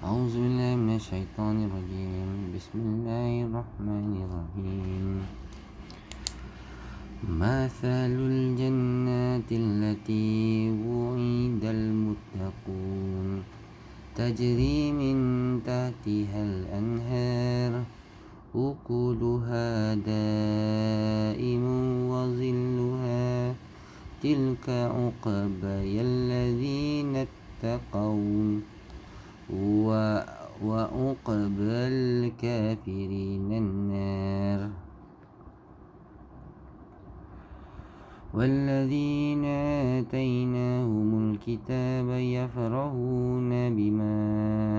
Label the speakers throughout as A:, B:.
A: أعوذ بالله من الشيطان الرجيم. بسم الله الرحمن الرحيم. مثل الجنات التي وعد المتقون تجري من تحتها الأنهار أكلها دائم وظلها تلك عقبى الذين اتقوا وعقبى الكافرين النار. والذين آتيناهم الكتاب يفرحون بما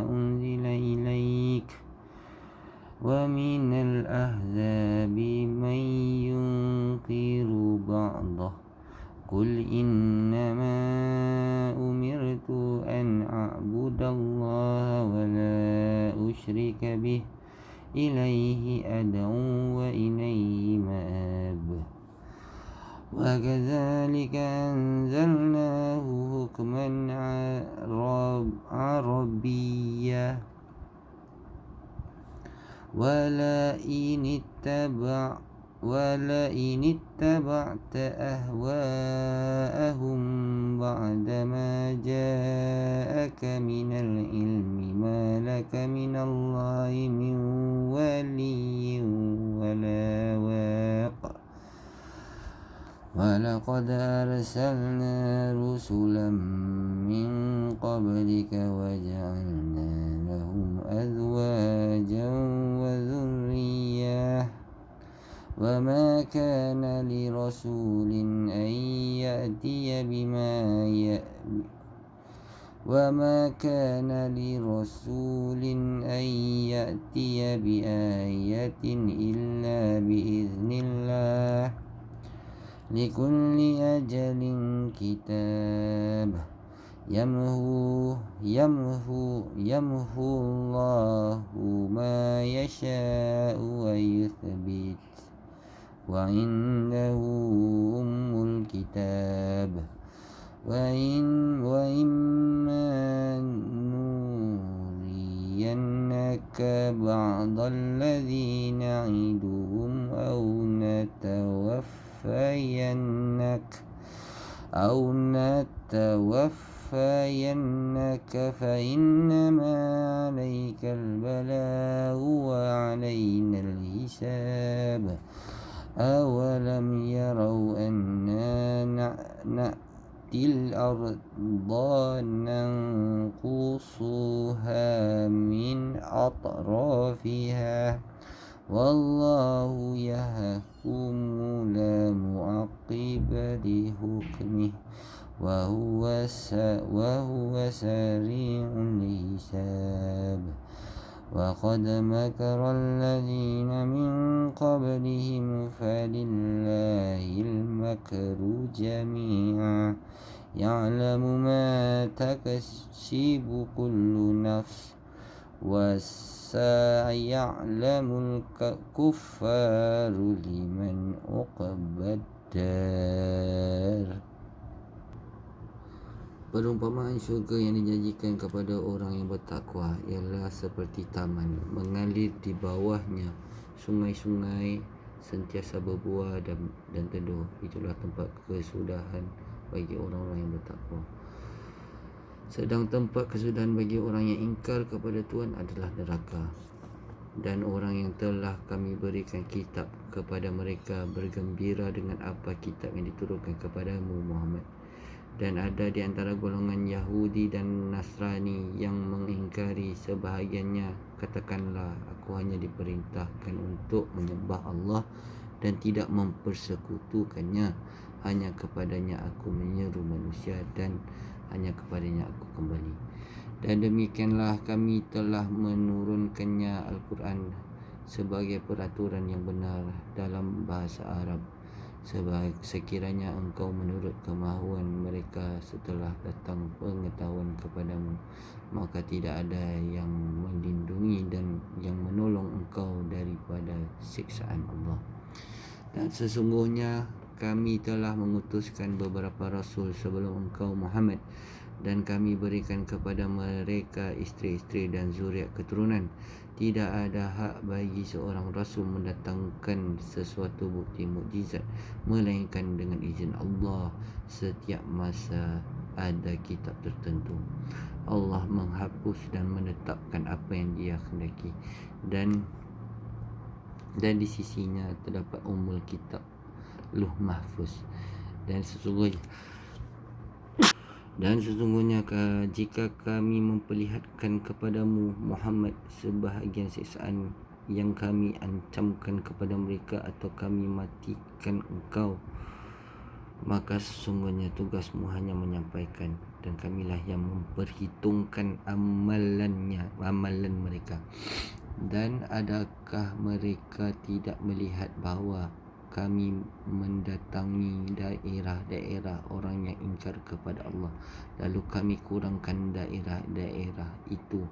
A: أنزل إليك ومن الأحزاب من ينكر بعضه قل إنما أمرت أن أعبد الله ولا أشرك به إليه أدعو وإليه مآب. وكذلك أنزلناه حكما عربيا ولئن اتبعت أهواءهم بعدما جاءك من العلم ما لك من الله من ولي ولا واق. ولقد أرسلنا رسلا من قبلك وجعلنا لهم أزواجا وذرية وما كان لرسول أن يأتي بآية إلا بإذن الله لكل أجل كتاب. يمحو الله ما يشاء ويثبت وعنده أم الكتاب. وإما نرينك بعض الذي نعدهم أو نتوفينك فإنما عليك البلاغ وعلينا الحساب. أولم يروا أنا نأتي الأرض ننقصها من أطرافها والله يحكم لا معقب لحكمه وهو سريع الحساب. وقد مكر الذين من قبلهم فلله المكر جميعا يعلم ما تكسب كل نفس وسيعلم الكفار لمن عقبى الدار. Perumpamaan syurga yang dijanjikan kepada orang yang bertakwa ialah seperti taman, mengalir di bawahnya sungai-sungai sentiasa berbuah dan teduh. Itulah tempat kesudahan bagi orang-orang yang bertakwa. Sedang tempat kesudahan bagi orang yang ingkar kepada Tuhan adalah neraka. Dan orang yang telah kami berikan kitab kepada mereka bergembira dengan apa kitab yang diturunkan kepadamu Muhammad. Dan ada di antara golongan Yahudi dan Nasrani yang mengingkari sebahagiannya. Katakanlah, aku hanya diperintahkan untuk menyembah Allah dan tidak mempersekutukannya. Hanya kepadanya aku menyeru manusia dan hanya kepadanya aku kembali. Dan demikianlah kami telah menurunkannya Al-Quran sebagai peraturan yang benar dalam bahasa Arab. Sekiranya engkau menurut kemahuan mereka setelah datang pengetahuan kepadamu, maka tidak ada yang melindungi dan yang menolong engkau daripada siksaan Allah. Dan sesungguhnya kami telah mengutuskan beberapa rasul sebelum engkau Muhammad, dan kami berikan kepada mereka isteri-isteri dan zuriat keturunan. Tidak ada hak bagi seorang rasul mendatangkan sesuatu bukti mukjizat melainkan dengan izin Allah. Setiap masa ada kitab tertentu. Allah menghapus dan menetapkan apa yang Dia kehendaki, dan di sisinya terdapat umul kitab, Luh Mahfuz. Dan sesungguhnya jika kami memperlihatkan kepadamu Muhammad sebahagian siksaan yang kami ancamkan kepada mereka, atau kami matikan engkau, maka sesungguhnya tugasmu hanya menyampaikan, dan kamilah yang memperhitungkan amalan mereka. Dan adakah mereka tidak melihat bahawa kami mendatangi daerah-daerah orang yang ingkar kepada Allah, lalu kami kurangkan daerah-daerah itu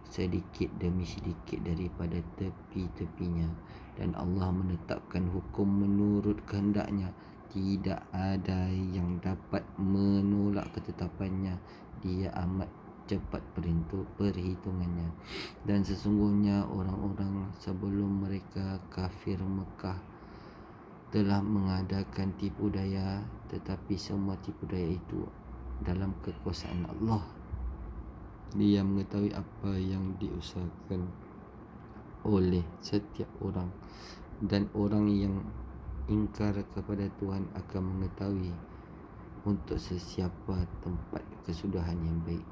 A: sedikit demi sedikit daripada tepi-tepinya, dan Allah menetapkan hukum menurut kehendaknya. Tidak ada yang dapat menolak ketetapannya. Dia amat cepat perhitungannya. Dan sesungguhnya orang-orang sebelum mereka kafir Mekah telah mengadakan tipu daya, tetapi semua tipu daya itu dalam kekuasaan Allah. Dia mengetahui apa yang diusahakan oleh setiap orang, dan orang yang ingkar kepada Tuhan akan mengetahui untuk sesiapa tempat kesudahan yang baik.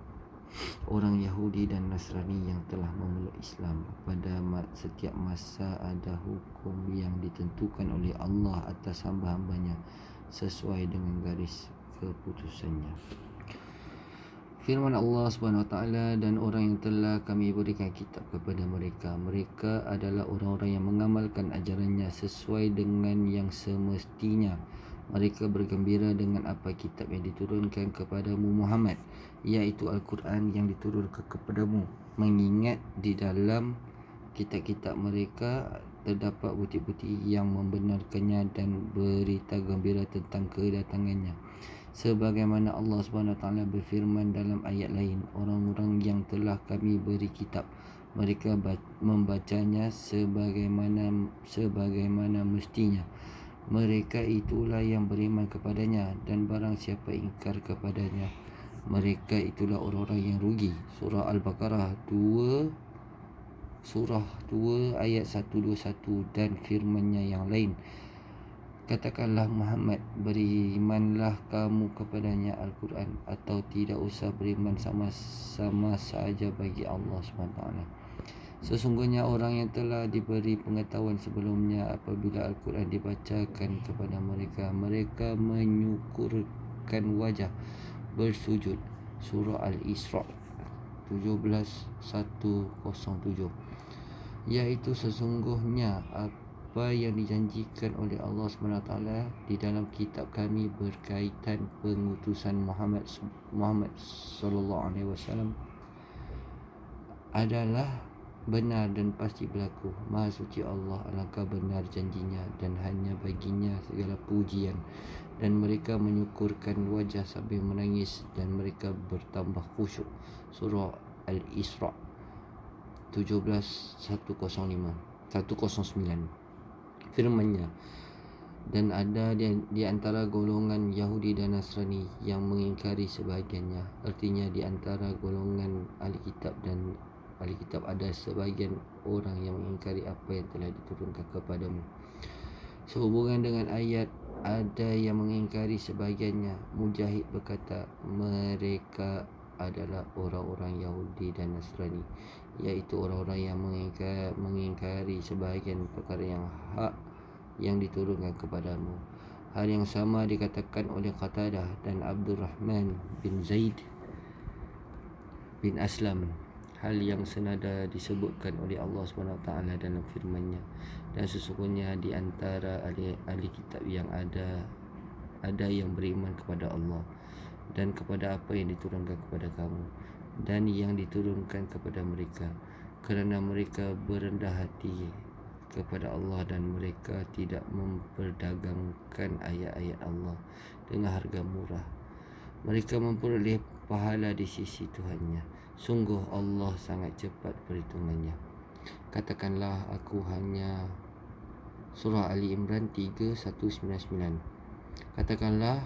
A: Orang Yahudi dan Nasrani yang telah memeluk Islam, pada setiap masa ada hukum yang ditentukan oleh Allah atas hamba-hambanya sesuai dengan garis keputusannya. Firman Allah SWT, dan orang yang telah kami berikan kitab kepada mereka, mereka adalah orang-orang yang mengamalkan ajarannya sesuai dengan yang semestinya. Mereka bergembira dengan apa kitab yang diturunkan kepadamu Muhammad, iaitu Al-Quran yang diturunkan kepadamu, mengingat di dalam kitab-kitab mereka terdapat bukti-bukti yang membenarkannya dan berita gembira tentang kedatangannya. Sebagaimana Allah SWT berfirman dalam ayat lain, orang-orang yang telah kami beri kitab, mereka membacanya sebagaimana mestinya. Mereka itulah yang beriman kepadanya, dan barang siapa ingkar kepadanya, mereka itulah orang-orang yang rugi. Surah Al-Baqarah 2 ayat 121. Dan firman-Nya yang lain, katakanlah Muhammad, berimanlah kamu kepadanya Al-Quran, atau tidak usah beriman, sama-sama saja bagi Allah SWT. Sesungguhnya orang yang telah diberi pengetahuan sebelumnya, apabila Al-Quran dibacakan kepada mereka, mereka menyukurkan wajah bersujud. Surah Al-Isra 17:107. Iaitu sesungguhnya apa yang dijanjikan oleh Allah SWT di dalam kitab kami berkaitan pengutusan Muhammad SAW adalah benar dan pasti berlaku. Maha suci Allah, alangkah benar janjinya, dan hanya baginya segala pujian. Dan mereka menyukurkan wajah sambil menangis, dan mereka bertambah khusyuk. Surah Al-Isra 17:109. Firman-Nya, dan ada di antara golongan Yahudi dan Nasrani yang mengingkari sebahagiannya. Artinya di antara golongan ahli kitab dan ahli kitab ada sebahagian orang yang mengingkari apa yang telah diturunkan kepadamu. Sehubungan dengan ayat, ada yang mengingkari sebahagiannya. Mujahid berkata, mereka adalah orang-orang Yahudi dan Nasrani, iaitu orang-orang yang mengingkari sebahagian perkara yang hak yang diturunkan kepadamu. Hal yang sama dikatakan oleh Qatadah dan Abdurrahman bin Zaid bin Aslam. Hal yang senada disebutkan oleh Allah SWT dalam firman-Nya, dan sesungguhnya di antara ahli kitab yang ada yang beriman kepada Allah dan kepada apa yang diturunkan kepada kamu dan yang diturunkan kepada mereka, kerana mereka berendah hati kepada Allah, dan mereka tidak memperdagangkan ayat-ayat Allah dengan harga murah. Mereka memperoleh pahala di sisi Tuhannya. Sungguh Allah sangat cepat perhitungannya. Katakanlah aku hanya Surah Ali Imran 3199. Katakanlah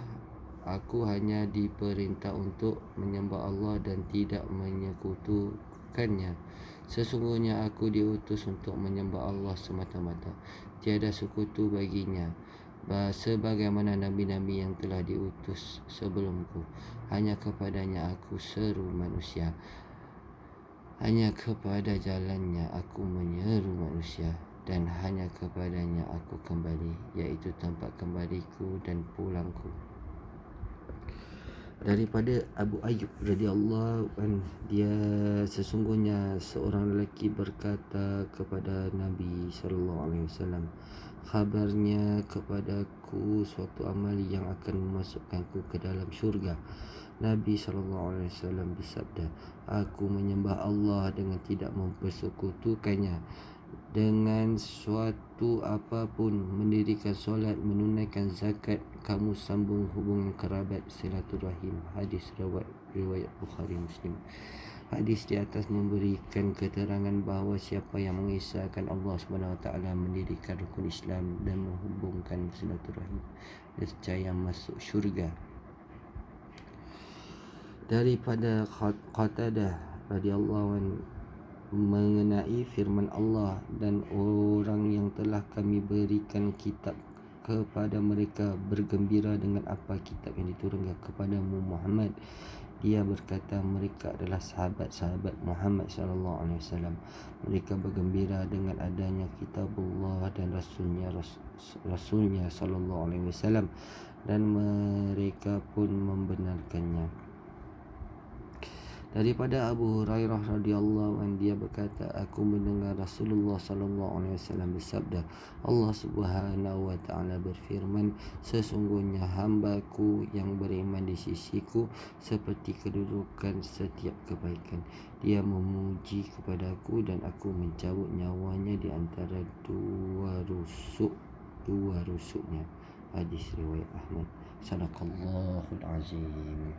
A: aku hanya diperintah untuk menyembah Allah dan tidak menyekutukannya. Sesungguhnya aku diutus untuk menyembah Allah semata-mata. Tiada sekutu baginya. Sebagaimana nabi-nabi yang telah diutus sebelumku, hanya kepadanya aku seru manusia. Hanya kepada jalannya aku menyeru manusia, dan hanya kepadanya aku kembali, iaitu tempat kembaliku dan pulangku. Daripada Abu Ayyub radhiyallahu anhu, dia sesungguhnya seorang lelaki berkata kepada Nabi sallallahu alaihi wasallam, khabarnya kepadaku suatu amal yang akan memasukkanku ke dalam syurga. Nabi sallallahu alaihi wasallam bersabda, aku menyembah Allah dengan tidak mempersekutukannya dengan suatu apapun, mendirikan solat, menunaikan zakat, kamu sambung hubungan kerabat, silaturahim. Hadis riwayat Bukhari Muslim. Hadis di atas memberikan keterangan bahawa siapa yang mengisahkan Allah SWT, mendirikan rukun Islam dan menghubungkan silaturahim, nescaya masuk syurga. Daripada Qatadah radhiyallahu anhu mengenai firman Allah, dan orang yang telah kami berikan kitab kepada mereka bergembira dengan apa kitab yang diturunkan kepadamu Muhammad. Dia berkata mereka adalah sahabat-sahabat Muhammad sallallahu alaihi wasallam. Mereka bergembira dengan adanya kitabullah dan rasulnya sallallahu alaihi wasallam, dan mereka pun membenarkannya. Daripada Abu Hurairah radhiyallahu anhu, dia berkata, aku mendengar Rasulullah sallallahu alaihi wasallam bersabda, Allah Subhanahu wa taala berfirman, sesungguhnya hamba-Ku yang beriman di sisiku seperti kedudukan setiap kebaikan. Dia memuji kepadaku dan aku mencabut nyawanya di antara dua rusuknya. Hadis riwayat Ahmad. Sadaqallahul azim.